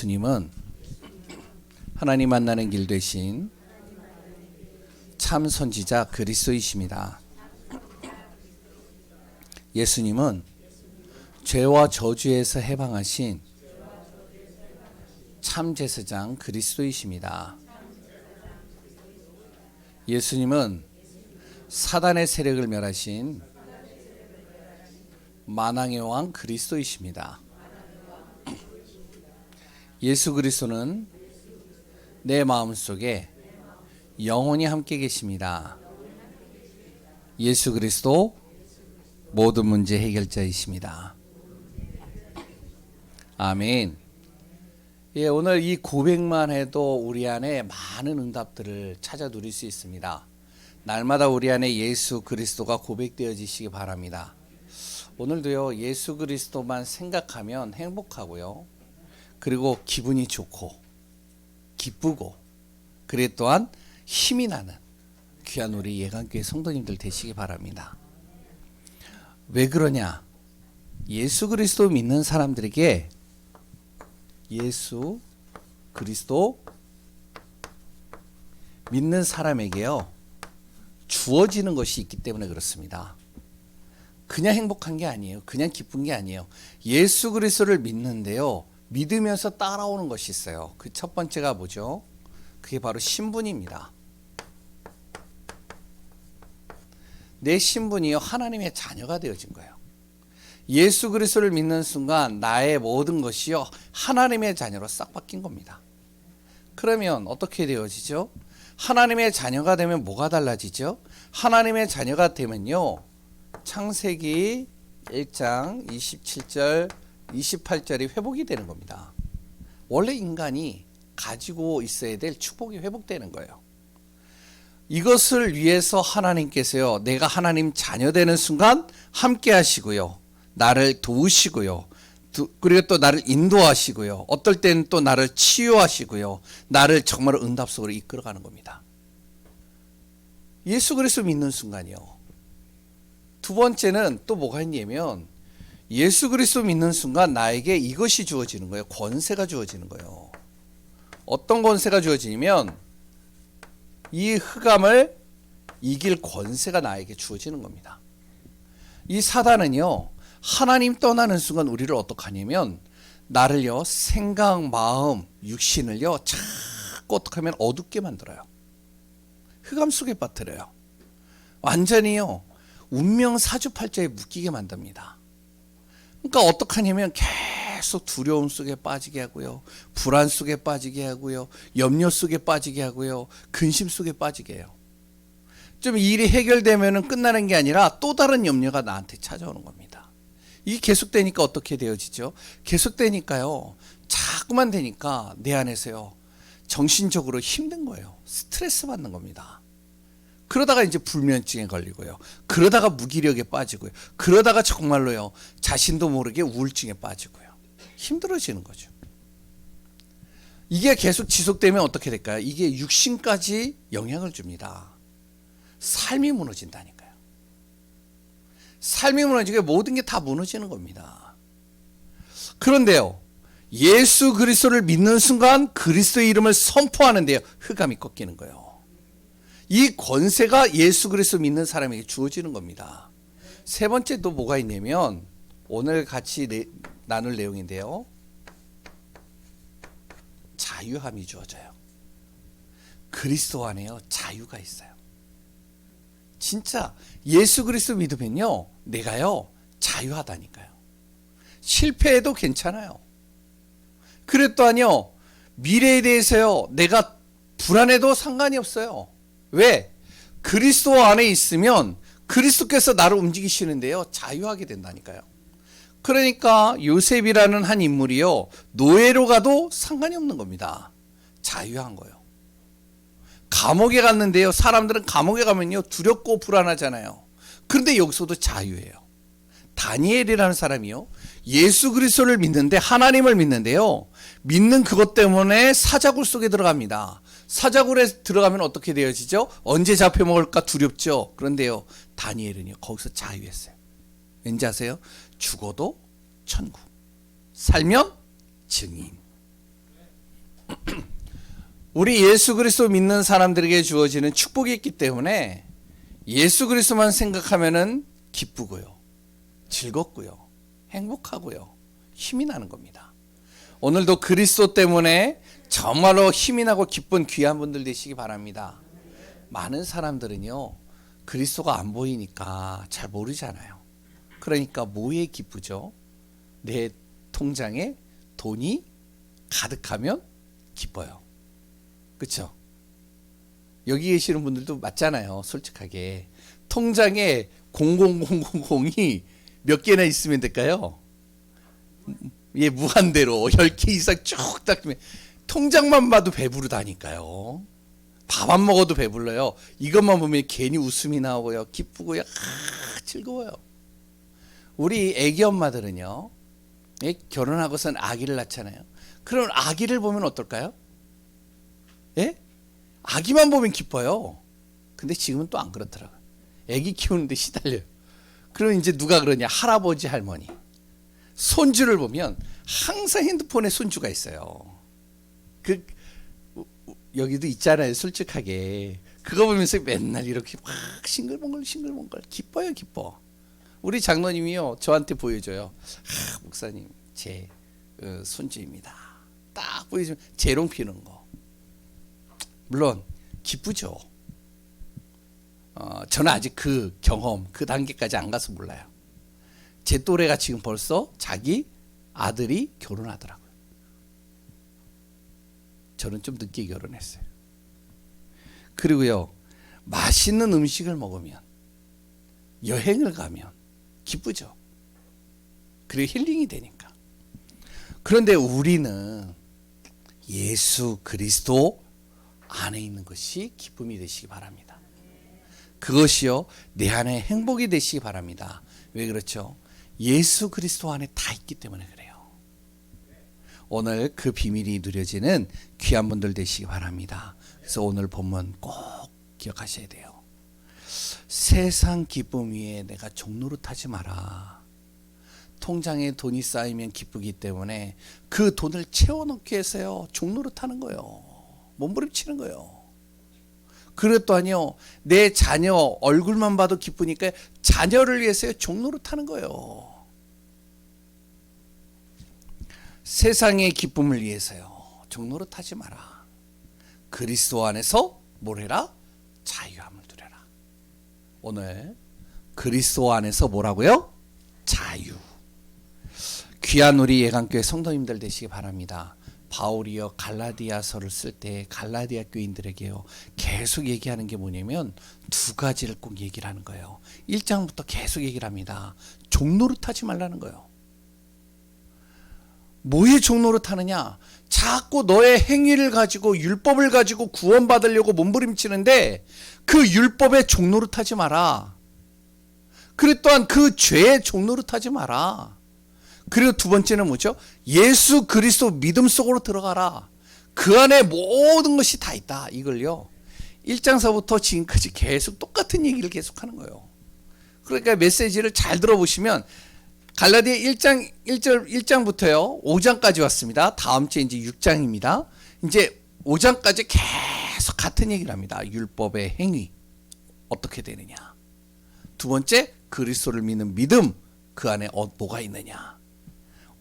예수님은 하나님 만나는 길 되신 참 선지자 그리스도이십니다. 예수님은 죄와 저주에서 해방하신 참 제사장 그리스도이십니다. 예수님은 사단의 세력을 멸하신 만왕의 왕 그리스도이십니다. 예수 그리스도는 내 마음속에 영원히 함께 계십니다. 예수 그리스도 모든 문제 해결자이십니다. 아멘. 예, 오늘 이 고백만 해도 우리 안에 많은 응답들을 찾아 누릴 수 있습니다. 날마다 우리 안에 예수 그리스도가 고백되어지시기 바랍니다. 오늘도요, 예수 그리스도만 생각하면 행복하고요, 그리고 기분이 좋고 기쁘고, 그래 또한 힘이 나는 귀한 우리 예강교회 성도님들 되시기 바랍니다. 왜 그러냐? 예수 그리스도 믿는 사람들에게 예수 그리스도 믿는 사람에게요, 주어지는 것이 있기 때문에 그렇습니다. 그냥 행복한 게 아니에요. 그냥 기쁜 게 아니에요. 예수 그리스도를 믿는데요, 믿으면서 따라오는 것이 있어요. 그 첫 번째가 뭐죠? 그게 바로 신분입니다. 내 신분이요, 하나님의 자녀가 되어진 거예요. 예수 그리스도를 믿는 순간 나의 모든 것이요, 하나님의 자녀로 싹 바뀐 겁니다. 그러면 어떻게 되어지죠? 하나님의 자녀가 되면 뭐가 달라지죠? 하나님의 자녀가 되면요, 창세기 1장 27절 28절이 회복이 되는 겁니다. 원래 인간이 가지고 있어야 될 축복이 회복되는 거예요. 이것을 위해서 하나님께서요, 내가 하나님 자녀 되는 순간 함께 하시고요, 나를 도우시고요, 그리고 또 나를 인도하시고요, 어떨 때는 또 나를 치유하시고요, 나를 정말 응답 속으로 이끌어가는 겁니다. 예수 그리스도 믿는 순간이요. 두 번째는 또 뭐가 있냐면, 예수 그리스도 믿는 순간 나에게 이것이 주어지는 거예요. 권세가 주어지는 거예요. 어떤 권세가 주어지냐면, 이 흑암을 이길 권세가 나에게 주어지는 겁니다. 이 사단은요, 하나님 떠나는 순간 우리를 어떻게 하냐면, 나를요, 생각, 마음, 육신을요, 자꾸 어떻게 하면 어둡게 만들어요. 흑암 속에 빠뜨려요. 완전히요, 운명 사주팔자에 묶이게 만듭니다. 그러니까 어떻게 하냐면 계속 두려움 속에 빠지게 하고요, 불안 속에 빠지게 하고요, 염려 속에 빠지게 하고요, 근심 속에 빠지게 해요. 좀 일이 해결되면 끝나는 게 아니라 또 다른 염려가 나한테 찾아오는 겁니다. 이게 계속되니까 어떻게 되어지죠? 계속되니까요, 자꾸만 되니까 내 안에서요, 정신적으로 힘든 거예요. 스트레스 받는 겁니다. 그러다가 이제 불면증에 걸리고요, 그러다가 무기력에 빠지고요, 그러다가 정말로요, 자신도 모르게 우울증에 빠지고요, 힘들어지는 거죠. 이게 계속 지속되면 어떻게 될까요? 이게 육신까지 영향을 줍니다. 삶이 무너진다니까요. 삶이 무너지게 모든 게 다 무너지는 겁니다. 그런데요, 예수 그리스도를 믿는 순간 그리스도의 이름을 선포하는데요, 흑암이 꺾이는 거예요. 이 권세가 예수 그리스도 믿는 사람에게 주어지는 겁니다. 세 번째 또 뭐가 있냐면, 오늘 같이 나눌 내용인데요, 자유함이 주어져요. 그리스도 안에요, 자유가 있어요. 진짜 예수 그리스도 믿으면요, 내가요, 자유하다니까요. 실패해도 괜찮아요. 그래 또한요, 미래에 대해서요, 내가 불안해도 상관이 없어요. 왜? 그리스도 안에 있으면 그리스도께서 나를 움직이시는데요, 자유하게 된다니까요. 그러니까 요셉이라는 한 인물이요, 노예로 가도 상관이 없는 겁니다. 자유한 거예요. 감옥에 갔는데요, 사람들은 감옥에 가면요, 두렵고 불안하잖아요. 그런데 여기서도 자유예요. 다니엘이라는 사람이요, 예수 그리스도를 믿는데, 하나님을 믿는데요, 믿는 그것 때문에 사자굴 속에 들어갑니다. 사자굴에 들어가면 어떻게 되어지죠? 언제 잡혀먹을까 두렵죠. 그런데요, 다니엘은요, 거기서 자유했어요. 왠지 아세요? 죽어도 천국, 살면 증인. 우리 예수 그리스도 믿는 사람들에게 주어지는 축복이 있기 때문에 예수 그리스도만 생각하면은 기쁘고요, 즐겁고요, 행복하고요, 힘이 나는 겁니다. 오늘도 그리스도 때문에 정말로 힘이 나고 기쁜 귀한 분들 되시기 바랍니다. 많은 사람들은요, 그리스도가 안 보이니까 잘 모르잖아요. 그러니까 뭐에 기쁘죠? 내 통장에 돈이 가득하면 기뻐요. 그렇죠? 여기 계시는 분들도 맞잖아요. 솔직하게 통장에 00000이 몇 개나 있으면 될까요? 예, 무한대로 10개 이상 쭉 닦으면 통장만 봐도 배부르다니까요. 밥 안 먹어도 배불러요. 이것만 보면 괜히 웃음이 나오고요, 기쁘고요, 즐거워요. 우리 애기 엄마들은요, 결혼하고선 아기를 낳잖아요. 그럼 아기를 보면 어떨까요? 예? 아기만 보면 기뻐요. 근데 지금은 또 안 그렇더라고요. 아기 키우는데 시달려요. 그럼 이제 누가 그러냐? 할아버지, 할머니. 손주를 보면 항상 핸드폰에 손주가 있어요. 여기도 있잖아요, 솔직하게. 그거 보면서 맨날 이렇게 막 싱글벙글 기뻐요, 기뻐. 우리 장로님이요, 저한테 보여줘요. 목사님, 제 손주입니다. 딱 보여주면 재롱 피는 거. 물론 기쁘죠. 저는 아직 그 경험, 그 단계까지 안 가서 몰라요. 제 또래가 지금 벌써 자기 아들이 결혼하더라고요. 저는 좀 늦게 결혼했어요. 그리고요, 맛있는 음식을 먹으면, 여행을 가면 기쁘죠. 그리고 힐링이 되니까. 그런데 우리는 예수 그리스도 안에 있는 것이 기쁨이 되시기 바랍니다. 그것이요, 내 안에 행복이 되시기 바랍니다. 왜 그렇죠? 예수 그리스도 안에 다 있기 때문에 그래요. 오늘 그 비밀이 누려지는 귀한 분들 되시기 바랍니다. 그래서 오늘 본문 꼭 기억하셔야 돼요. 세상 기쁨 위에 내가 종노릇하지 마라. 통장에 돈이 쌓이면 기쁘기 때문에 그 돈을 채워넣기 위해서요, 종노릇하는 거예요. 몸부림치는 거예요. 그랬더니요, 내 자녀 얼굴만 봐도 기쁘니까 자녀를 위해서요, 종노릇하는 거예요. 세상의 기쁨을 위해서요, 종노릇하지 마라. 그리스도 안에서 뭘 해라? 자유함을 누려라. 오늘 그리스도 안에서 뭐라고요? 자유. 귀한 우리 예강교회 성도님들 되시기 바랍니다. 바울이요, 갈라디아서를 쓸 때 갈라디아 교인들에게요, 계속 얘기하는 게 뭐냐면 두 가지를 꼭 얘기를 하는 거예요. 1장부터 계속 얘기를 합니다. 종노릇하지 말라는 거예요. 뭐에 종노릇하느냐? 자꾸 너의 행위를 가지고, 율법을 가지고 구원받으려고 몸부림치는데 그 율법에 종노릇하지 마라. 그리고 또한 그 죄에 종노릇하지 마라. 그리고 두 번째는 뭐죠? 예수 그리스도 믿음 속으로 들어가라. 그 안에 모든 것이 다 있다. 이걸요, 1장서부터 지금까지 계속 똑같은 얘기를 계속하는 거예요. 그러니까 메시지를 잘 들어보시면 갈라디아 1장 1절부터요 5장까지 왔습니다. 다음 주에 이제 6장입니다. 이제 5장까지 계속 같은 얘기를 합니다. 율법의 행위 어떻게 되느냐. 두 번째, 그리스도를 믿는 믿음, 그 안에 뭐가 있느냐.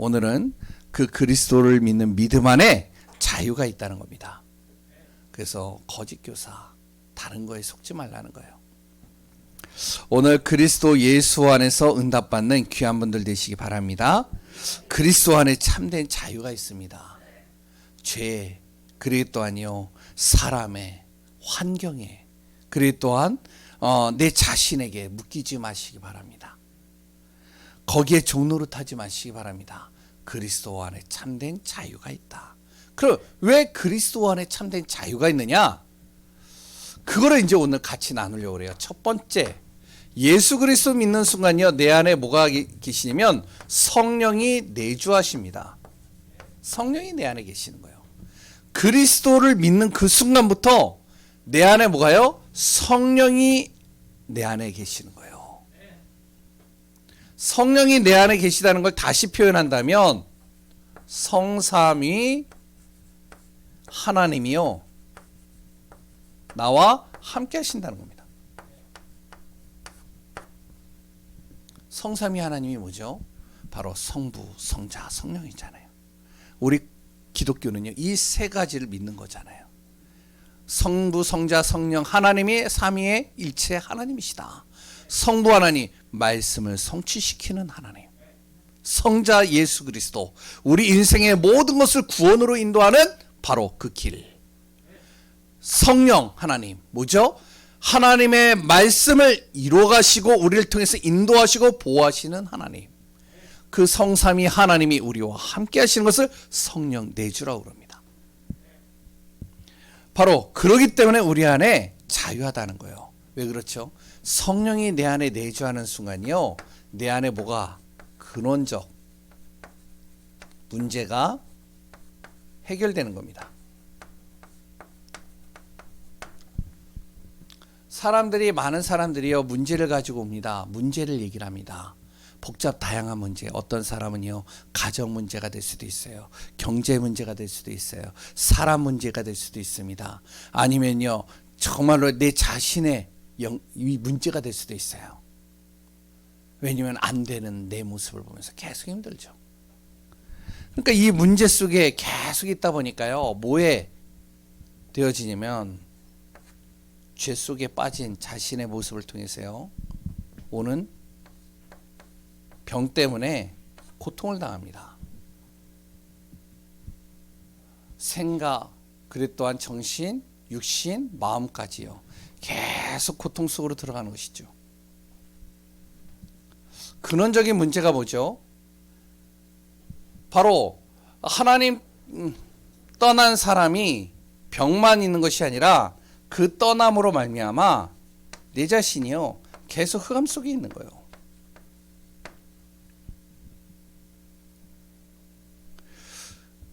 오늘은 그 그리스도를 믿는 믿음 안에 자유가 있다는 겁니다. 그래서 거짓 교사, 다른 거에 속지 말라는 거예요. 오늘 그리스도 예수 안에서 응답받는 귀한 분들 되시기 바랍니다. 그리스도 안에 참된 자유가 있습니다. 죄, 그리고 또한요, 사람의, 환경에, 그리고 또한 내 자신에게 묶이지 마시기 바랍니다. 거기에 종노릇하지 마시기 바랍니다. 그리스도 안에 참된 자유가 있다. 그럼 왜 그리스도 안에 참된 자유가 있느냐? 그거를 이제 오늘 같이 나누려고 그래요. 첫 번째, 예수 그리스도 믿는 순간요, 내 안에 뭐가 계시냐면 성령이 내주하십니다. 성령이 내 안에 계시는 거예요. 그리스도를 믿는 그 순간부터 내 안에 뭐가요? 성령이 내 안에 계시는 거예요. 성령이 내 안에 계시다는 걸 다시 표현한다면 성삼위 하나님이요, 나와 함께 하신다는 겁니다. 성삼위 하나님이 뭐죠? 바로 성부, 성자, 성령이잖아요. 우리 기독교는요, 이 세 가지를 믿는 거잖아요. 성부, 성자, 성령, 하나님이 삼위의 일체 하나님이시다. 성부 하나님, 말씀을 성취시키는 하나님. 성자 예수 그리스도, 우리 인생의 모든 것을 구원으로 인도하는 바로 그 길. 성령 하나님, 뭐죠? 하나님의 말씀을 이루어가시고 우리를 통해서 인도하시고 보호하시는 하나님. 그 성삼위 하나님이 우리와 함께 하시는 것을 성령 내주라고 그럽니다. 바로 그러기 때문에 우리 안에 자유하다는 거예요. 왜 그렇죠? 성령이 내 안에 내주하는 순간이요, 내 안에 뭐가 근원적 문제가 해결되는 겁니다. 많은 사람들이요, 문제를 가지고 옵니다. 문제를 얘기를 합니다. 복잡 다양한 문제. 어떤 사람은요, 가정 문제가 될 수도 있어요. 경제 문제가 될 수도 있어요. 사람 문제가 될 수도 있습니다. 아니면요, 정말로 내 자신의 이 문제가 될 수도 있어요. 왜냐하면 안 되는 내 모습을 보면서 계속 힘들죠. 그러니까 이 문제 속에 계속 있다 보니까요, 뭐에 되어지냐면 죄 속에 빠진 자신의 모습을 통해서요, 오는 병 때문에 고통을 당합니다. 생각, 그리고 또한 정신, 육신, 마음까지요, 계속 고통 속으로 들어가는 것이죠. 근원적인 문제가 뭐죠? 바로 하나님 떠난 사람이 병만 있는 것이 아니라 그 떠남으로 말미암아 내 자신이요, 계속 흑암 속에 있는 거예요.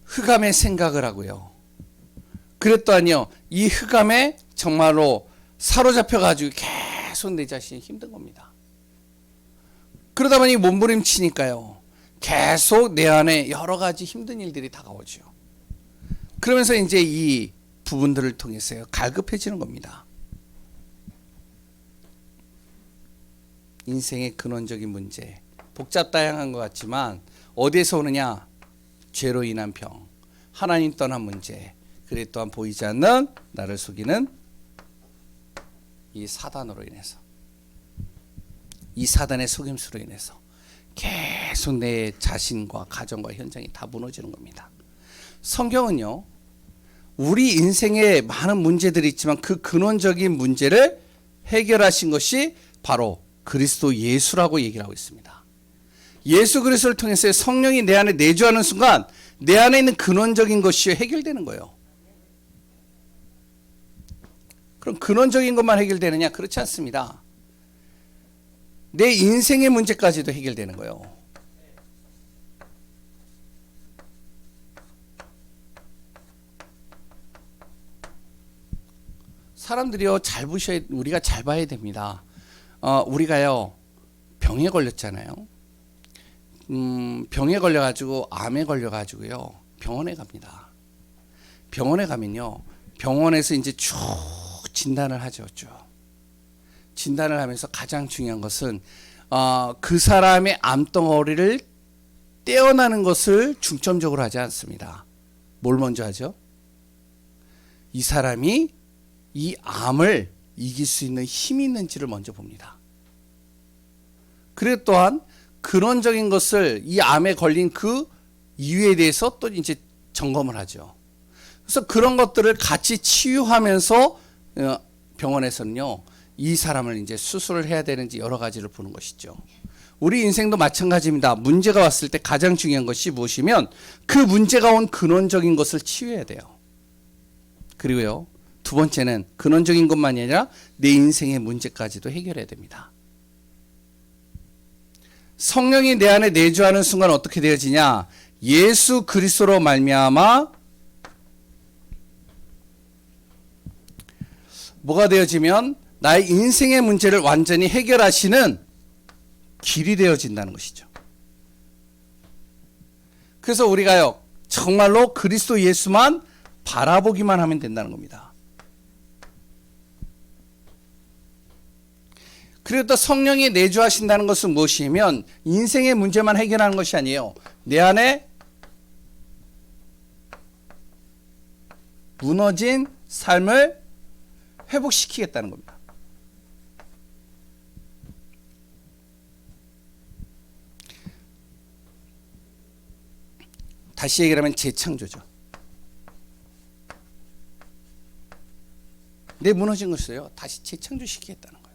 흑암의 생각을 하고요. 그랬더니요, 이 흑암에 정말로 사로잡혀 가지고 계속 내 자신이 힘든 겁니다. 그러다 보니 몸부림치니까요, 계속 내 안에 여러 가지 힘든 일들이 다가오죠. 그러면서 이제 이 부분들을 통해서요, 갈급해지는 겁니다. 인생의 근원적인 문제, 복잡 다양한 것 같지만 어디에서 오느냐? 죄로 인한 병, 하나님 떠난 문제, 그리고 또한 보이지 않는 나를 속이는 이 사단으로 인해서, 이 사단의 속임수로 인해서 계속 내 자신과 가정과 현장이 다 무너지는 겁니다. 성경은요, 우리 인생에 많은 문제들이 있지만 그 근원적인 문제를 해결하신 것이 바로 그리스도 예수라고 얘기를 하고 있습니다. 예수 그리스도를 통해서 성령이 내 안에 내주하는 순간 내 안에 있는 근원적인 것이 해결되는 거예요. 그럼 근원적인 것만 해결되느냐? 그렇지 않습니다. 내 인생의 문제까지도 해결되는 거예요. 사람들이요, 우리가 잘 봐야 됩니다. 우리가요, 병에 걸렸잖아요. 병에 걸려가지고, 암에 걸려가지고요, 병원에 갑니다. 병원에 가면요, 병원에서 이제 쭉 진단을 하죠. 쭉 진단을 하면서 가장 중요한 것은 그 사람의 암덩어리를 떼어나는 것을 중점적으로 하지 않습니다. 뭘 먼저 하죠? 이 사람이 이 암을 이길 수 있는 힘이 있는지를 먼저 봅니다. 그리고 또한 근원적인 것을, 이 암에 걸린 그 이유에 대해서 또 이제 점검을 하죠. 그래서 그런 것들을 같이 치유하면서 병원에서는요, 이 사람을 이제 수술을 해야 되는지 여러 가지를 보는 것이죠. 우리 인생도 마찬가지입니다. 문제가 왔을 때 가장 중요한 것이 무엇이면 그 문제가 온 근원적인 것을 치유해야 돼요. 그리고요, 두 번째는 근원적인 것만이 아니라 내 인생의 문제까지도 해결해야 됩니다. 성령이 내 안에 내주하는 순간 어떻게 되어지냐? 예수 그리스도로 말미암아 뭐가 되어지면 나의 인생의 문제를 완전히 해결하시는 길이 되어진다는 것이죠. 그래서 우리가요, 정말로 그리스도 예수만 바라보기만 하면 된다는 겁니다. 그리고 또 성령이 내주하신다는 것은 무엇이냐면 인생의 문제만 해결하는 것이 아니에요. 내 안에 무너진 삶을 회복시키겠다는 겁니다. 다시 얘기하면 재창조죠. 내 무너진 것을요 다시 재창조시키겠다는 거예요.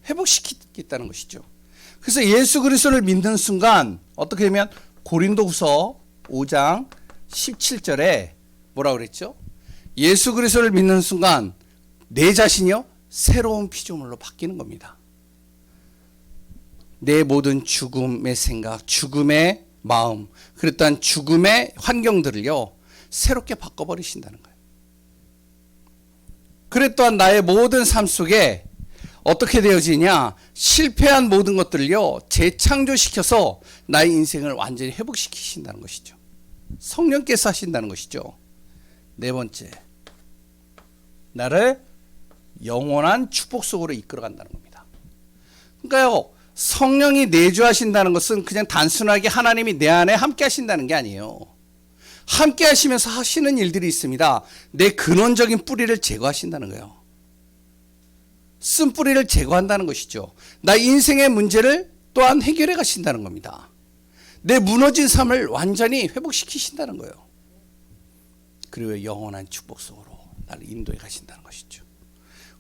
회복시키겠다는 것이죠. 그래서 예수 그리스도를 믿는 순간 어떻게 되면 고린도후서 5장 17절에 뭐라고 그랬죠? 예수 그리스도를 믿는 순간 내 자신이요 새로운 피조물로 바뀌는 겁니다. 내 모든 죽음의 생각, 죽음의 마음, 그랬던 죽음의 환경들을요 새롭게 바꿔버리신다는 거예요. 그래 또한 나의 모든 삶 속에 어떻게 되어지냐, 실패한 모든 것들을요 재창조시켜서 나의 인생을 완전히 회복시키신다는 것이죠. 성령께서 하신다는 것이죠. 네 번째, 나를 영원한 축복 속으로 이끌어 간다는 겁니다. 그러니까요 성령이 내주하신다는 것은 그냥 단순하게 하나님이 내 안에 함께 하신다는 게 아니에요. 함께 하시면서 하시는 일들이 있습니다. 내 근원적인 뿌리를 제거하신다는 거예요. 쓴 뿌리를 제거한다는 것이죠. 나 인생의 문제를 또한 해결해 가신다는 겁니다. 내 무너진 삶을 완전히 회복시키신다는 거예요. 그리고 영원한 축복 속으로 나를 인도해 가신다는 것이죠.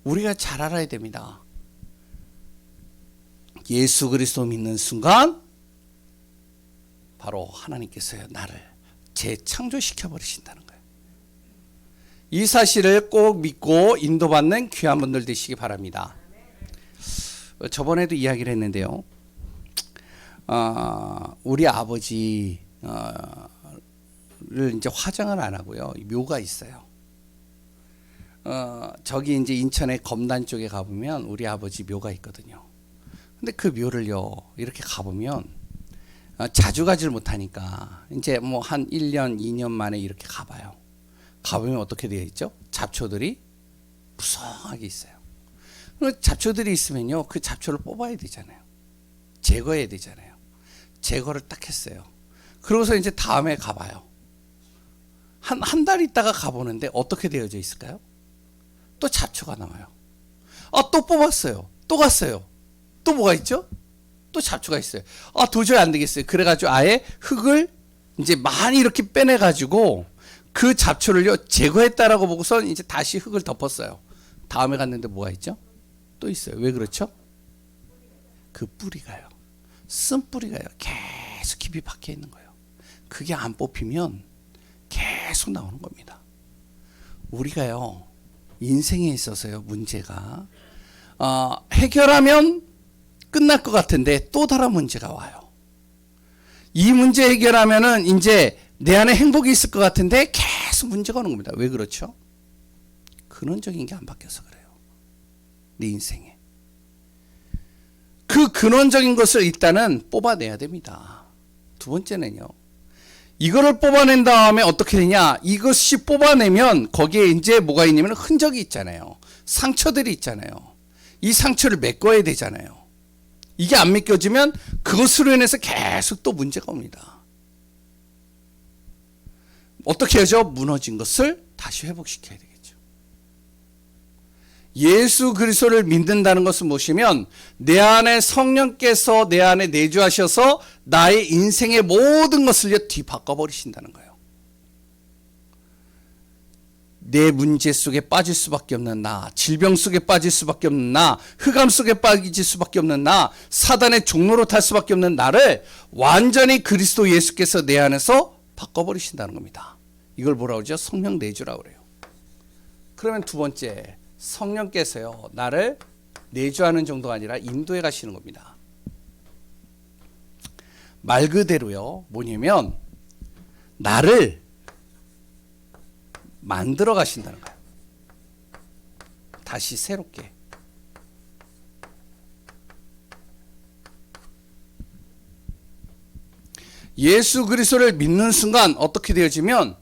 우리가 잘 알아야 됩니다. 예수 그리스도 믿는 순간 바로 하나님께서 나를 재창조시켜 버리신다는 거예요. 이 사실을 꼭 믿고 인도받는 귀한 분들 되시기 바랍니다. 저번에도 이야기를 했는데요. 우리 아버지를 이제 화장을 안 하고요. 묘가 있어요. 저기 이제 인천의 검단 쪽에 가보면 우리 아버지 묘가 있거든요. 근데 그 묘를요 이렇게 가보면 자주 가지를 못하니까 이제 뭐 한 1년 2년 만에 이렇게 가봐요. 가보면 어떻게 되어 있죠? 잡초들이 무성하게 있어요. 잡초들이 있으면요 그 잡초를 뽑아야 되잖아요. 제거해야 되잖아요. 제거를 딱 했어요. 그러고서 이제 다음에 가봐요. 한 달 있다가 가보는데 어떻게 되어져 있을까요? 또 잡초가 나와요. 또 뽑았어요. 또 갔어요. 또 뭐가 있죠? 또 잡초가 있어요. 도저히 안 되겠어요. 그래가지고 아예 흙을 이제 많이 이렇게 빼내가지고 그 잡초를요 제거했다라고 보고서 이제 다시 흙을 덮었어요. 다음에 갔는데 뭐가 있죠? 또 있어요. 왜 그렇죠? 그 뿌리가요. 쓴 뿌리가요. 계속 깊이 박혀 있는 거예요. 그게 안 뽑히면 계속 나오는 겁니다. 우리가요 인생에 있어서요 문제가 해결하면 끝날 것 같은데 또 다른 문제가 와요. 이 문제 해결하면은 이제 내 안에 행복이 있을 것 같은데 계속 문제가 오는 겁니다. 왜 그렇죠? 근원적인 게 안 바뀌어서 그래요. 네 인생에. 그 근원적인 것을 일단은 뽑아내야 됩니다. 두 번째는요. 이거를 뽑아낸 다음에 어떻게 되냐? 이것이 뽑아내면 거기에 이제 뭐가 있냐면 흔적이 있잖아요. 상처들이 있잖아요. 이 상처를 메꿔야 되잖아요. 이게 안 메꿔지면 그것으로 인해서 계속 또 문제가 옵니다. 어떻게 하죠? 무너진 것을 다시 회복시켜야 되겠죠. 예수 그리스도를 믿는다는 것은 무엇이면 내 안에 성령께서 내 안에 내주하셔서 나의 인생의 모든 것을 뒤바꿔버리신다는 거예요. 내 문제 속에 빠질 수밖에 없는 나, 질병 속에 빠질 수밖에 없는 나, 흑암 속에 빠질 수밖에 없는 나, 사단의 종로로 탈 수밖에 없는 나를 완전히 그리스도 예수께서 내 안에서 바꿔버리신다는 겁니다. 이걸 뭐라고 하죠? 성령 내주라고 그래요. 그러면 두 번째, 성령께서요 나를 내주하는 정도가 아니라 인도해 가시는 겁니다. 말 그대로요 뭐냐면 나를 만들어 가신다는 거예요. 다시 새롭게. 예수 그리스도를 믿는 순간 어떻게 되어지면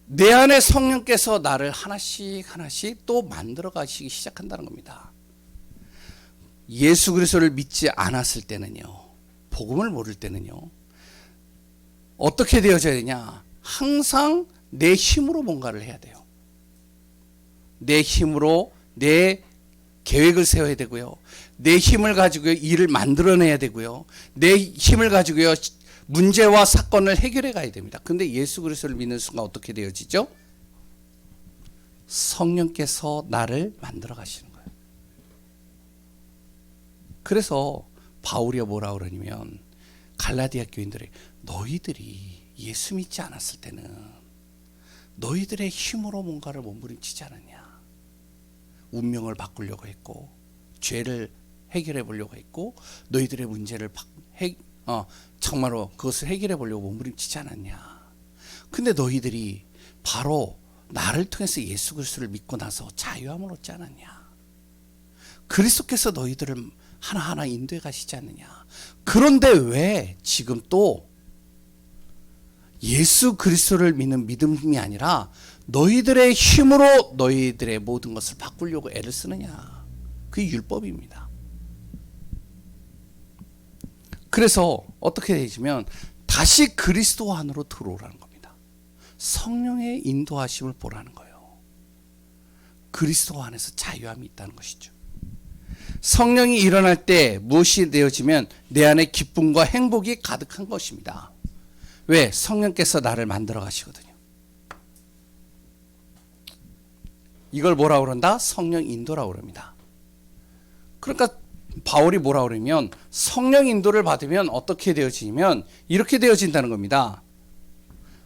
내 안에 성령께서 나를 하나씩 하나씩 또 만들어 가시기 시작한다는 겁니다. 예수 그리스도를 믿지 않았을 때는요, 복음을 모를 때는요, 어떻게 되어져야 되냐? 항상 내 힘으로 뭔가를 해야 돼요. 내 힘으로 내 계획을 세워야 되고요. 내 힘을 가지고 일을 만들어내야 되고요. 내 힘을 가지고요, 문제와 사건을 해결해 가야 됩니다. 근데 예수 그리스도를 믿는 순간 어떻게 되어지죠? 성령께서 나를 만들어 가시는 거예요. 그래서 바울이 뭐라 그러냐면 갈라디아 교인들이 너희들이 예수 믿지 않았을 때는 너희들의 힘으로 뭔가를 몸부림치지 않았냐. 운명을 바꾸려고 했고 죄를 해결해 보려고 했고 너희들의 문제를 정말로 그것을 해결해 보려고 몸부림치지 않았냐. 근데 너희들이 바로 나를 통해서 예수 그리스도를 믿고 나서 자유함을 얻지 않았냐. 그리스도께서 너희들을 하나하나 인도해 가시지 않느냐. 그런데 왜 지금 또 예수 그리스도를 믿는 믿음이 아니라 너희들의 힘으로 너희들의 모든 것을 바꾸려고 애를 쓰느냐. 그게 율법입니다. 그래서 어떻게 되지면 다시 그리스도 안으로 들어오라는 겁니다. 성령의 인도하심을 보라는 거예요. 그리스도 안에서 자유함이 있다는 것이죠. 성령이 일어날 때 무엇이 되어지면 내 안에 기쁨과 행복이 가득한 것입니다. 왜? 성령께서 나를 만들어 가시거든요. 이걸 뭐라고 그런다? 성령 인도라고 그럽니다. 그러니까 바울이 뭐라고 그러면 성령 인도를 받으면 어떻게 되어지냐면 이렇게 되어진다는 겁니다.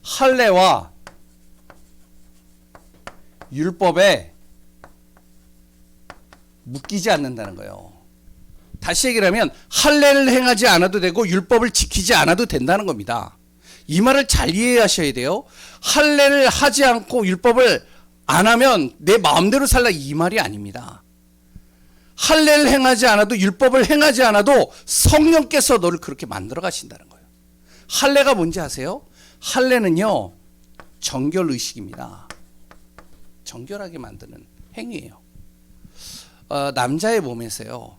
할례와 율법에 묶이지 않는다는 거예요. 다시 얘기를 하면 할례를 행하지 않아도 되고 율법을 지키지 않아도 된다는 겁니다. 이 말을 잘 이해하셔야 돼요. 할례를 하지 않고 율법을 안 하면 내 마음대로 살라 이 말이 아닙니다. 할례를 행하지 않아도 율법을 행하지 않아도 성령께서 너를 그렇게 만들어 가신다는 거예요. 할례가 뭔지 아세요? 할례는요, 정결 의식입니다. 정결하게 만드는 행위예요. 남자의 몸에서요,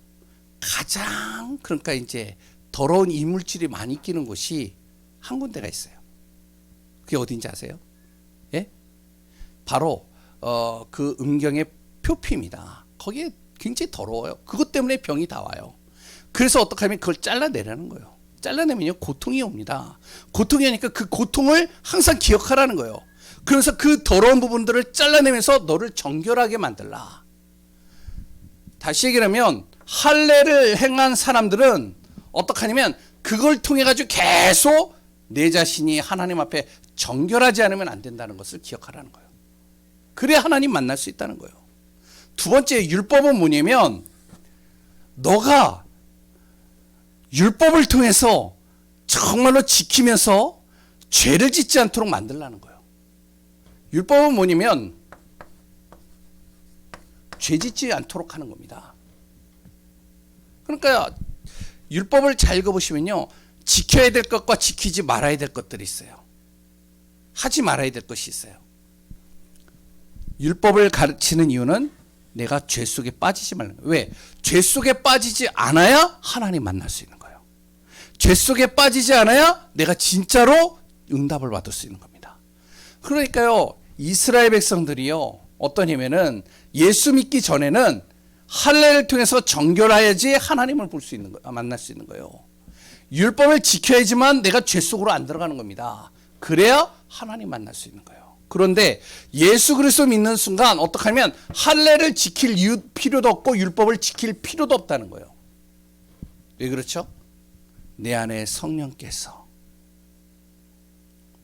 가장 그러니까 이제 더러운 이물질이 많이 끼는 곳이 한 군데가 있어요. 그게 어딘지 아세요? 예? 바로 그 음경의 표피입니다. 거기에 굉장히 더러워요. 그것 때문에 병이 다 와요. 그래서 어떻게 하면 그걸 잘라내라는 거예요. 잘라내면요 고통이 옵니다. 고통이 오니까 그 고통을 항상 기억하라는 거예요. 그래서 그 더러운 부분들을 잘라내면서 너를 정결하게 만들라. 다시 얘기하면 할례를 행한 사람들은 어떻게 하냐면 그걸 통해 가지고 계속 내 자신이 하나님 앞에 정결하지 않으면 안 된다는 것을 기억하라는 거예요. 그래야 하나님 만날 수 있다는 거예요. 두 번째 율법은 뭐냐면 너가 율법을 통해서 정말로 지키면서 죄를 짓지 않도록 만들라는 거예요. 율법은 뭐냐면 죄 짓지 않도록 하는 겁니다. 그러니까 율법을 잘 읽어보시면요, 지켜야 될 것과 지키지 말아야 될 것들이 있어요. 하지 말아야 될 것이 있어요. 율법을 가르치는 이유는 내가 죄 속에 빠지지 말라는 거예요. 왜? 죄 속에 빠지지 않아야 하나님 만날 수 있는 거예요. 죄 속에 빠지지 않아야 내가 진짜로 응답을 받을 수 있는 겁니다. 그러니까요, 이스라엘 백성들이요, 어떠냐면은 예수 믿기 전에는 할례를 통해서 정결해야지 하나님을 볼 수 있는 거, 만날 수 있는 거예요. 율법을 지켜야지만 내가 죄 속으로 안 들어가는 겁니다. 그래야 하나님 만날 수 있는 거예요. 그런데 예수 그리스도 믿는 순간 어떻게 하면 할례를 지킬 필요도 없고 율법을 지킬 필요도 없다는 거예요. 왜 그렇죠? 내 안에 성령께서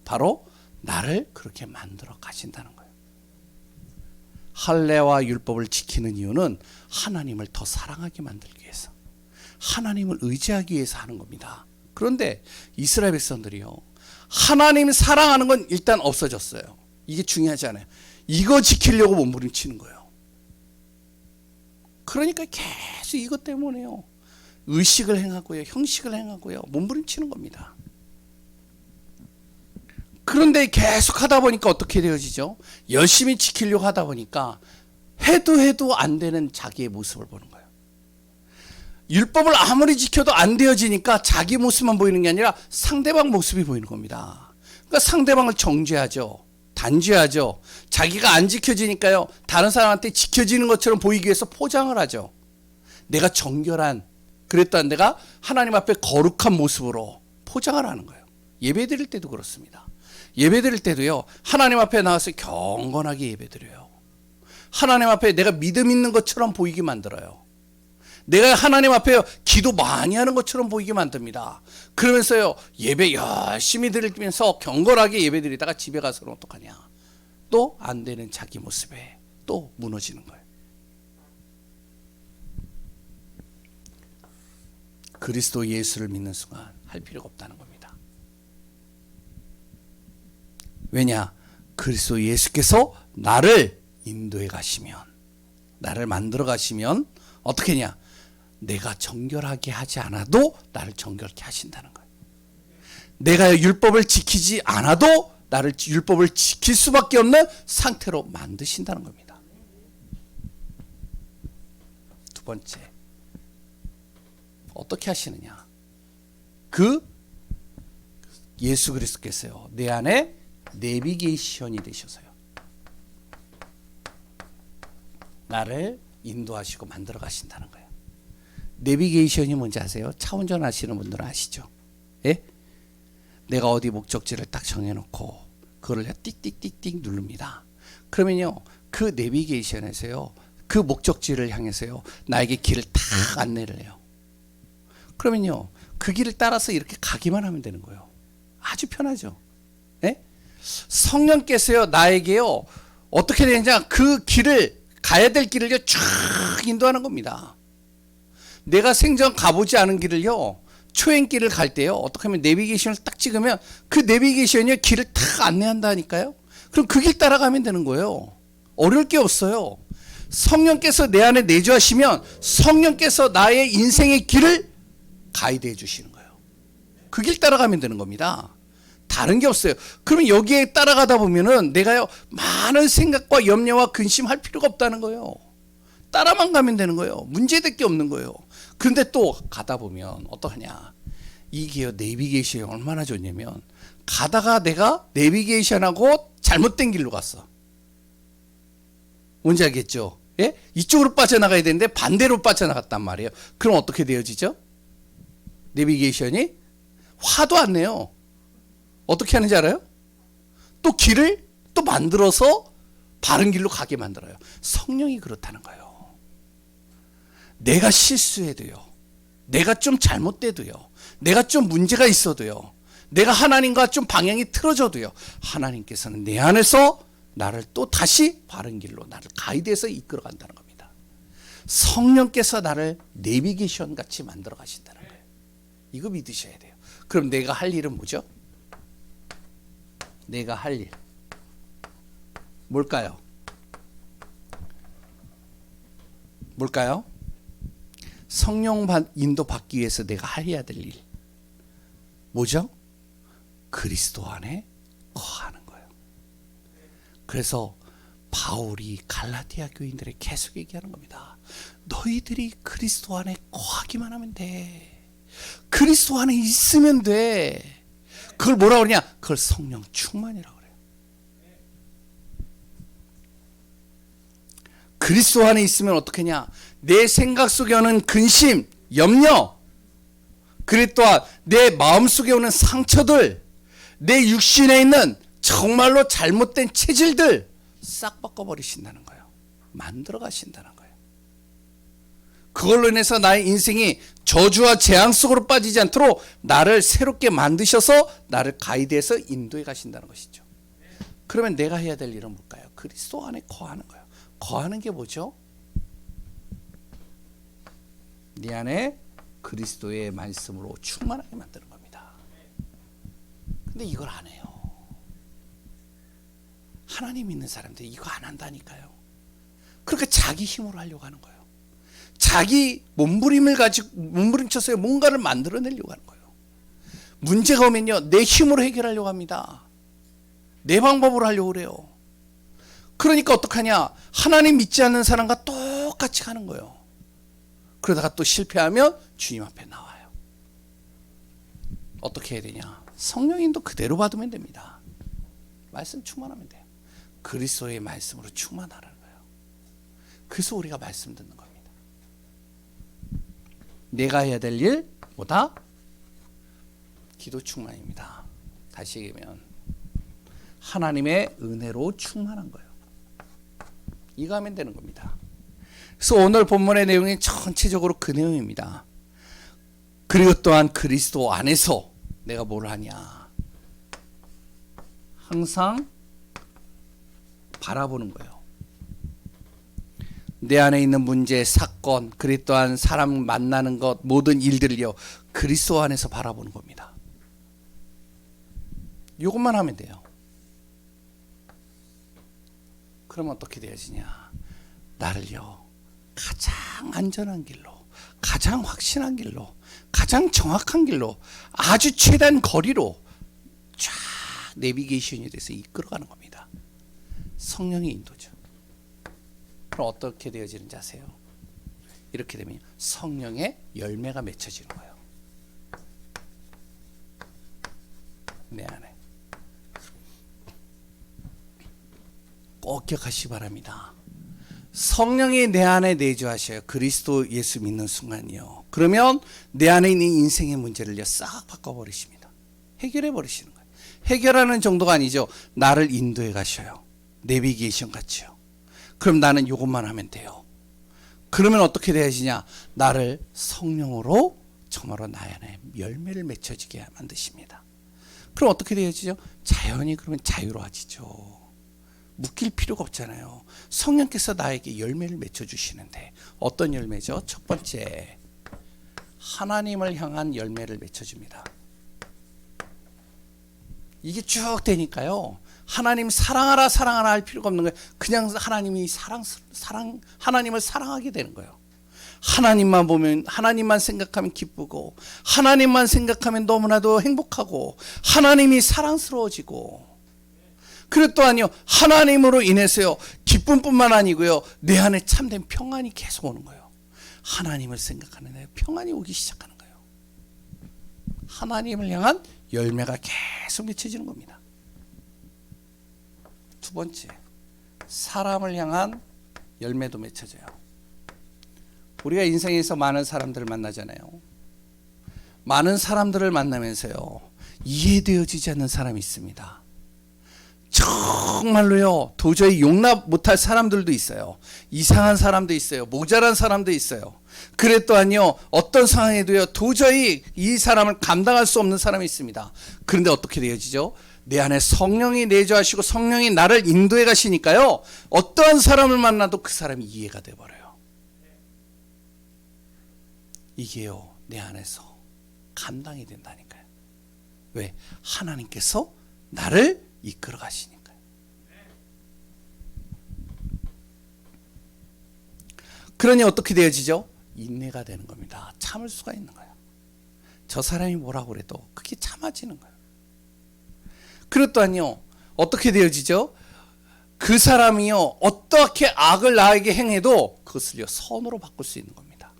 바로 나를 그렇게 만들어 가신다는 거예요. 할례와 율법을 지키는 이유는 하나님을 더 사랑하게 만들기 위해서, 하나님을 의지하기 위해서 하는 겁니다. 그런데 이스라엘 백성들이요, 하나님 사랑하는 건 일단 없어졌어요. 이게 중요하지 않아요. 이거 지키려고 몸부림치는 거예요. 그러니까 계속 이것 때문에요, 의식을 행하고요, 형식을 행하고요, 몸부림치는 겁니다. 그런데 계속 하다 보니까 어떻게 되어지죠? 열심히 지키려고 하다 보니까 해도 안 되는 자기의 모습을 보는 거예요. 율법을 아무리 지켜도 안 되어지니까 자기 모습만 보이는 게 아니라 상대방 모습이 보이는 겁니다. 그러니까 상대방을 정죄하죠. 단죄하죠. 자기가 안 지켜지니까요, 다른 사람한테 지켜지는 것처럼 보이기 위해서 포장을 하죠. 내가 정결한, 그랬던 내가 하나님 앞에 거룩한 모습으로 포장을 하는 거예요. 예배 드릴 때도 그렇습니다. 예배 드릴 때도요, 하나님 앞에 나와서 경건하게 예배 드려요. 하나님 앞에 내가 믿음 있는 것처럼 보이게 만들어요. 내가 하나님 앞에 기도 많이 하는 것처럼 보이게 만듭니다. 그러면서요, 예배 열심히 드리면서 경건하게 예배 드리다가 집에 가서는 어떡하냐, 또 안 되는 자기 모습에 또 무너지는 거예요. 그리스도 예수를 믿는 순간 할 필요가 없다는 겁니다. 왜냐? 그리스도 예수께서 나를 인도해 가시면, 나를 만들어 가시면 어떻게 하냐? 내가 정결하게 하지 않아도 나를 정결케 하신다는 거예요. 내가 율법을 지키지 않아도 나를 율법을 지킬 수밖에 없는 상태로 만드신다는 겁니다. 두 번째, 어떻게 하시느냐? 그 예수 그리스도께서요, 내 안에 내비게이션이 되셔서요, 나를 인도하시고 만들어 가신다는 거예요. 내비게이션이 뭔지 아세요? 차 운전하시는 분들은 아시죠? 예? 내가 어디 목적지를 딱 정해놓고 그거를 띡띡띡띡 누릅니다. 그러면요, 그 내비게이션에서요, 그 목적지를 향해서요, 나에게 길을 딱 안내를 해요. 그러면요, 그 길을 따라서 이렇게 가기만 하면 되는 거예요. 아주 편하죠. 예? 성령께서요, 나에게요, 어떻게 되느냐, 그 길을, 가야 될 길을 쭉 인도하는 겁니다. 내가 생전 가보지 않은 길을요, 초행길을 갈 때요, 어떻게 하면 내비게이션을 딱 찍으면 그 내비게이션이 길을 딱 안내한다니까요. 그럼 그 길 따라가면 되는 거예요. 어려울 게 없어요. 성령께서 내 안에 내주하시면 성령께서 나의 인생의 길을 가이드해 주시는 거예요. 그 길 따라가면 되는 겁니다. 다른 게 없어요. 그러면 여기에 따라가다 보면은 내가요, 많은 생각과 염려와 근심할 필요가 없다는 거예요. 따라만 가면 되는 거예요. 문제될 게 없는 거예요. 그런데 또 가다 보면 어떡하냐, 이게 내비게이션이 얼마나 좋냐면, 가다가 내가 내비게이션하고 잘못된 길로 갔어. 뭔지 알겠죠? 예? 이쪽으로 빠져나가야 되는데 반대로 빠져나갔단 말이에요. 그럼 어떻게 되어지죠? 내비게이션이 화도 안 내요. 어떻게 하는지 알아요? 또 길을 또 만들어서 바른 길로 가게 만들어요. 성령이 그렇다는 거예요. 내가 실수해도요, 내가 좀 잘못돼도요, 내가 좀 문제가 있어도요, 내가 하나님과 좀 방향이 틀어져도요, 하나님께서는 내 안에서 나를 또 다시 바른 길로 나를 가이드해서 이끌어 간다는 겁니다. 성령께서 나를 내비게이션 같이 만들어 가신다는 거예요. 이거 믿으셔야 돼요. 그럼 내가 할 일은 뭐죠? 내가 할 일 뭘까요? 뭘까요? 성령 인도 받기 위해서 내가 해야 될 일 뭐죠? 그리스도 안에 거하는 거예요. 그래서 바울이 갈라디아 교인들에게 계속 얘기하는 겁니다. 너희들이 그리스도 안에 거하기만 하면 돼. 그리스도 안에 있으면 돼. 그걸 뭐라 그러냐? 그걸 성령 충만이라고 그래요. 그리스도 안에 있으면 어떻게 하냐? 내 생각 속에 오는 근심, 염려, 그리고 또한 내 마음속에 오는 상처들, 내 육신에 있는 정말로 잘못된 체질들 싹 바꿔버리신다는 거예요. 만들어 가신다는 거예요. 그걸로 인해서 나의 인생이 저주와 재앙 속으로 빠지지 않도록 나를 새롭게 만드셔서 나를 가이드해서 인도해 가신다는 것이죠. 그러면 내가 해야 될 일은 뭘까요? 그리스도 안에 거하는 거예요. 거하는 게 뭐죠? 네 안에 그리스도의 말씀으로 충만하게 만드는 겁니다. 근데 이걸 안 해요. 하나님 믿는 사람들이 이거 안 한다니까요. 그러니까 자기 힘으로 하려고 하는 거예요. 자기 몸부림쳐서 뭔가를 만들어내려고 하는 거예요. 문제가 오면요, 내 힘으로 해결하려고 합니다. 내 방법으로 하려고 그래요. 그러니까 어떡하냐? 하나님 믿지 않는 사람과 똑같이 가는 거예요. 그러다가 또 실패하면 주님 앞에 나와요. 어떻게 해야 되냐? 성령 인도 그대로 받으면 됩니다. 말씀 충만하면 돼요. 그리스도의 말씀으로 충만하라는 거예요. 그래서 우리가 말씀 듣는 겁니다. 내가 해야 될 일 뭐다? 기도 충만입니다. 다시 얘기하면 하나님의 은혜로 충만한 거예요. 이거 하면 되는 겁니다. 그래서 오늘 본문의 내용이 전체적으로 그 내용입니다. 그리고 또한 그리스도 안에서 내가 뭘 하냐? 항상 바라보는 거예요. 내 안에 있는 문제, 사건, 그리고 또한 사람 만나는 것, 모든 일들을요, 그리스도 안에서 바라보는 겁니다. 이것만 하면 돼요. 그러면 어떻게 되어지냐? 나를요, 가장 안전한 길로, 가장 확신한 길로, 가장 정확한 길로, 아주 최단 거리로 쫙 내비게이션이 돼서 이끌어가는 겁니다. 성령의 인도죠. 그럼 어떻게 되어지는지 아세요? 이렇게 되면 성령의 열매가 맺혀지는 거예요. 내 안에. 꼭 기억하시기 바랍니다. 성령이 내 안에 내주하셔요. 그리스도 예수 믿는 순간이요. 그러면 내 안에 있는 인생의 문제를요, 싹 바꿔버리십니다. 해결해 버리시는 거예요. 해결하는 정도가 아니죠. 나를 인도해 가셔요. 내비게이션 같이요. 그럼 나는 이것만 하면 돼요. 그러면 어떻게 되어지냐? 나를 성령으로 정말로 나의 안에 열매를 맺혀지게 만드십니다. 그럼 어떻게 되어지죠? 자연히 그러면 자유로워지죠. 묶일 필요가 없잖아요. 성령께서 나에게 열매를 맺혀주시는데 어떤 열매죠? 첫 번째, 하나님을 향한 열매를 맺혀줍니다. 이게 쭉 되니까요, 하나님 사랑하라 사랑하라 할 필요가 없는 거예요. 그냥 하나님을 사랑하게 되는 거예요. 하나님만 보면, 하나님만 생각하면 기쁘고, 하나님만 생각하면 너무나도 행복하고, 하나님이 사랑스러워지고, 그리고 또한요, 하나님으로 인해서요, 기쁨뿐만 아니고요, 내 안에 참된 평안이 계속 오는 거예요. 하나님을 생각하는 데 평안이 오기 시작하는 거예요. 하나님을 향한 열매가 계속 맺혀지는 겁니다. 두 번째, 사람을 향한 열매도 맺혀져요. 우리가 인생에서 많은 사람들을 만나잖아요. 많은 사람들을 만나면서요, 이해되어지지 않는 사람이 있습니다. 정말로요, 도저히 용납 못할 사람들도 있어요. 이상한 사람도 있어요. 모자란 사람도 있어요. 그래 또한요, 어떤 상황에도요, 도저히 이 사람을 감당할 수 없는 사람이 있습니다. 그런데 어떻게 되어지죠? 내 안에 성령이 내주하시고 성령이 나를 인도해 가시니까요, 어떠한 사람을 만나도 그 사람이 이해가 돼버려요. 이게요, 내 안에서 감당이 된다니까요. 왜? 하나님께서 나를 이끌어 가시니까요. 그러니 어떻게 되어지죠? 인내가 되는 겁니다. 참을 수가 있는 거예요. 저 사람이 뭐라고 그래도 그게 참아지는 거예요. 그리고 또한요, 어떻게 되어지죠? 그 사람이요, 어떻게 악을 나에게 행해도 그것을요, 선으로 바꿀 수 있는 겁니다.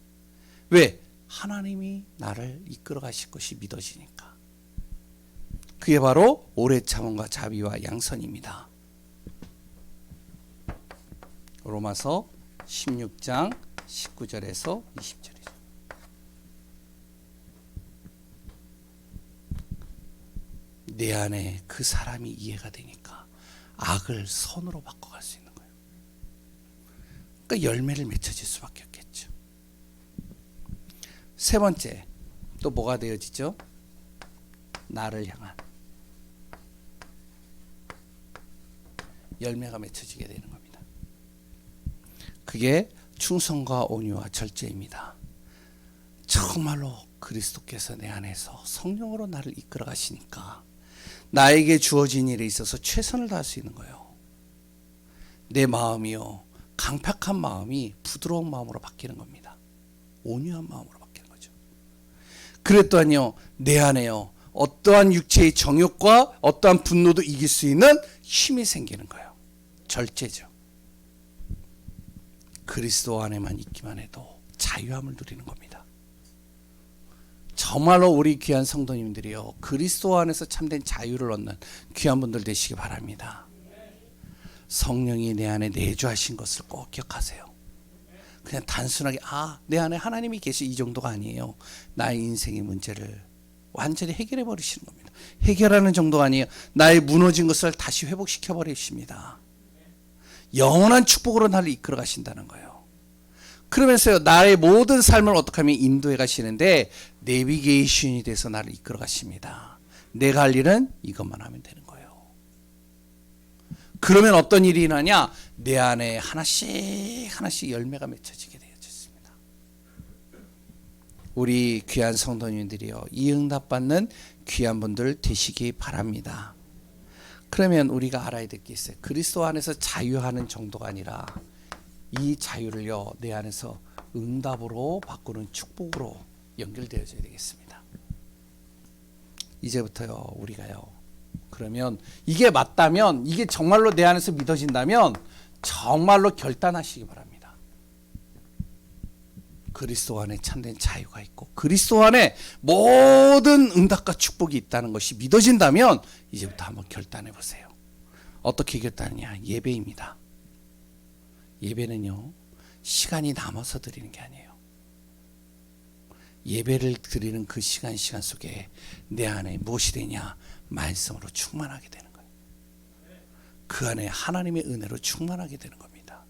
왜? 하나님이 나를 이끌어 가실 것이 믿어지니까. 그게 바로 오래 참음과 자비와 양선입니다. 로마서 16장 19절에서 20절이죠. 내 안에 그 사람이 이해가 되니까 악을 선으로 바꿔갈 수 있는 거예요. 그러니까 열매를 맺혀질 수밖에 없겠죠. 세 번째, 또 뭐가 되어지죠? 나를 향한 열매가 맺혀지게 되는 겁니다. 그게 충성과 온유와 절제입니다. 정말로 그리스도께서 내 안에서 성령으로 나를 이끌어 가시니까 나에게 주어진 일에 있어서 최선을 다할 수 있는 거예요. 내 마음이요, 강팍한 마음이 부드러운 마음으로 바뀌는 겁니다. 온유한 마음으로 바뀌는 거죠. 그랬더니요, 내 안에요, 어떠한 육체의 정욕과 어떠한 분노도 이길 수 있는 힘이 생기는 거예요. 절제죠. 그리스도 안에만 있기만 해도 자유함을 누리는 겁니다. 정말로 우리 귀한 성도님들이요, 그리스도 안에서 참된 자유를 얻는 귀한 분들 되시기 바랍니다. 성령이 내 안에 내주하신 것을 꼭 기억하세요. 그냥 단순하게 내 안에 하나님이 계시 이 정도가 아니에요. 나의 인생의 문제를 완전히 해결해 버리시는 겁니다. 해결하는 정도가 아니에요. 나의 무너진 것을 다시 회복시켜 버리십니다. 영원한 축복으로 나를 이끌어 가신다는 거예요. 그러면서요, 나의 모든 삶을 어떻게 하면 인도해 가시는데 내비게이션이 돼서 나를 이끌어 가십니다. 내가 할 일은 이것만 하면 되는 거예요. 그러면 어떤 일이 일어나냐? 내 안에 하나씩 열매가 맺혀지게 되어졌습니다. 우리 귀한 성도님들이요, 이 응답받는 귀한 분들 되시기 바랍니다. 그러면 우리가 알아야 될 게 있어요. 그리스도 안에서 자유하는 정도가 아니라 이 자유를요, 내 안에서 응답으로 바꾸는 축복으로 연결되어져야 되겠습니다. 이제부터요, 우리가요, 그러면 이게 맞다면, 이게 정말로 내 안에서 믿어진다면 정말로 결단하시기 바랍니다. 그리스도 안에 참된 자유가 있고 그리스도 안에 모든 응답과 축복이 있다는 것이 믿어진다면 이제부터 한번 결단해 보세요. 어떻게 결단하냐? 예배입니다. 예배는요, 시간이 남아서 드리는 게 아니에요. 예배를 드리는 그 시간 속에 내 안에 무엇이 되냐? 말씀으로 충만하게 되는 거예요. 그 안에 하나님의 은혜로 충만하게 되는 겁니다.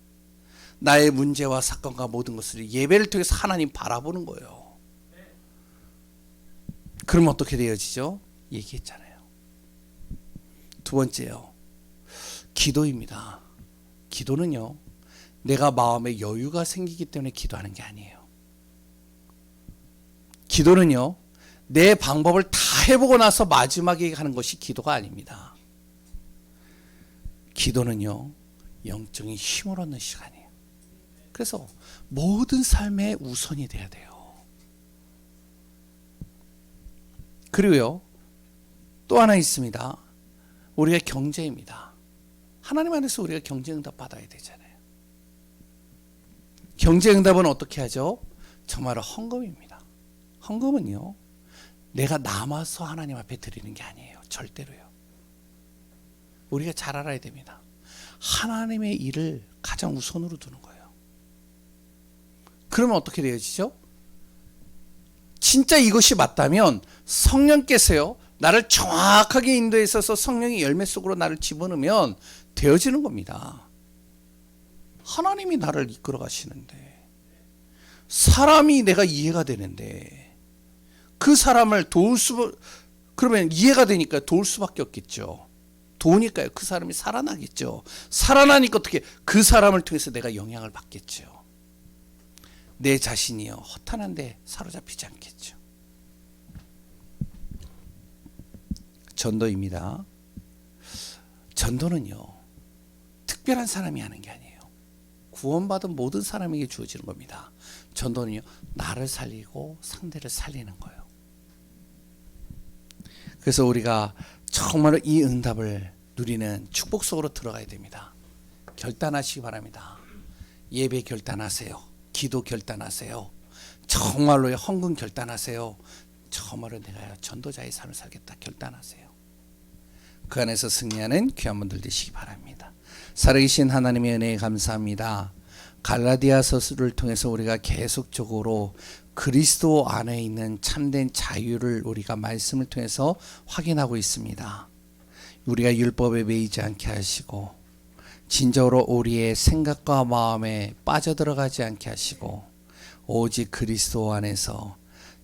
나의 문제와 사건과 모든 것을 예배를 통해서 하나님 바라보는 거예요. 그럼 어떻게 되어지죠? 얘기했잖아요. 두 번째요, 기도입니다. 기도는요, 내가 마음에 여유가 생기기 때문에 기도하는 게 아니에요. 기도는요, 내 방법을 다 해보고 나서 마지막에 하는 것이 기도가 아닙니다. 기도는요, 영적인 힘을 얻는 시간이에요. 그래서 모든 삶의 우선이 돼야 돼요. 그리고요, 또 하나 있습니다. 우리가 경제입니다. 하나님 안에서 우리가 경제응답 받아야 되잖아요. 경제응답은 어떻게 하죠? 정말 헌금입니다. 헌금은요, 내가 남아서 하나님 앞에 드리는 게 아니에요. 절대로요. 우리가 잘 알아야 됩니다. 하나님의 일을 가장 우선으로 두는 거예요. 그러면 어떻게 되어지죠? 진짜 이것이 맞다면 성령께서요, 나를 정확하게 인도해 있어서 성령의 열매 속으로 나를 집어넣으면 되어지는 겁니다. 하나님이 나를 이끌어 가시는데, 사람이 내가 이해가 되는데, 그 사람을 그러면 이해가 되니까 도울 수밖에 없겠죠. 도우니까요, 그 사람이 살아나겠죠. 살아나니까 어떻게, 그 사람을 통해서 내가 영향을 받겠죠. 내 자신이요, 허탄한데 사로잡히지 않겠죠. 전도입니다. 전도는요, 특별한 사람이 하는 게 아니에요. 구원받은 모든 사람에게 주어지는 겁니다. 전도는요, 나를 살리고 상대를 살리는 거예요. 그래서 우리가 정말로 이 응답을 누리는 축복 속으로 들어가야 됩니다. 결단하시기 바랍니다. 예배 결단하세요. 기도 결단하세요. 정말로 헌금 결단하세요. 정말로 내가 전도자의 삶을 살겠다 결단하세요. 그 안에서 승리하는 귀한 분들 되시기 바랍니다. 살아계신 하나님의 은혜에 감사합니다. 갈라디아서를 통해서 우리가 계속적으로 그리스도 안에 있는 참된 자유를 우리가 말씀을 통해서 확인하고 있습니다. 우리가 율법에 매이지 않게 하시고, 진정으로 우리의 생각과 마음에 빠져들어가지 않게 하시고, 오직 그리스도 안에서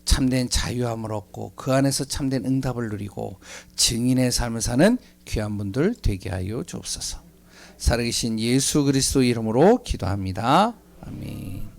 참된 자유함을 얻고 그 안에서 참된 응답을 누리고 증인의 삶을 사는 귀한 분들 되게 하여 주옵소서. 살아계신 예수 그리스도 이름으로 기도합니다. 아멘.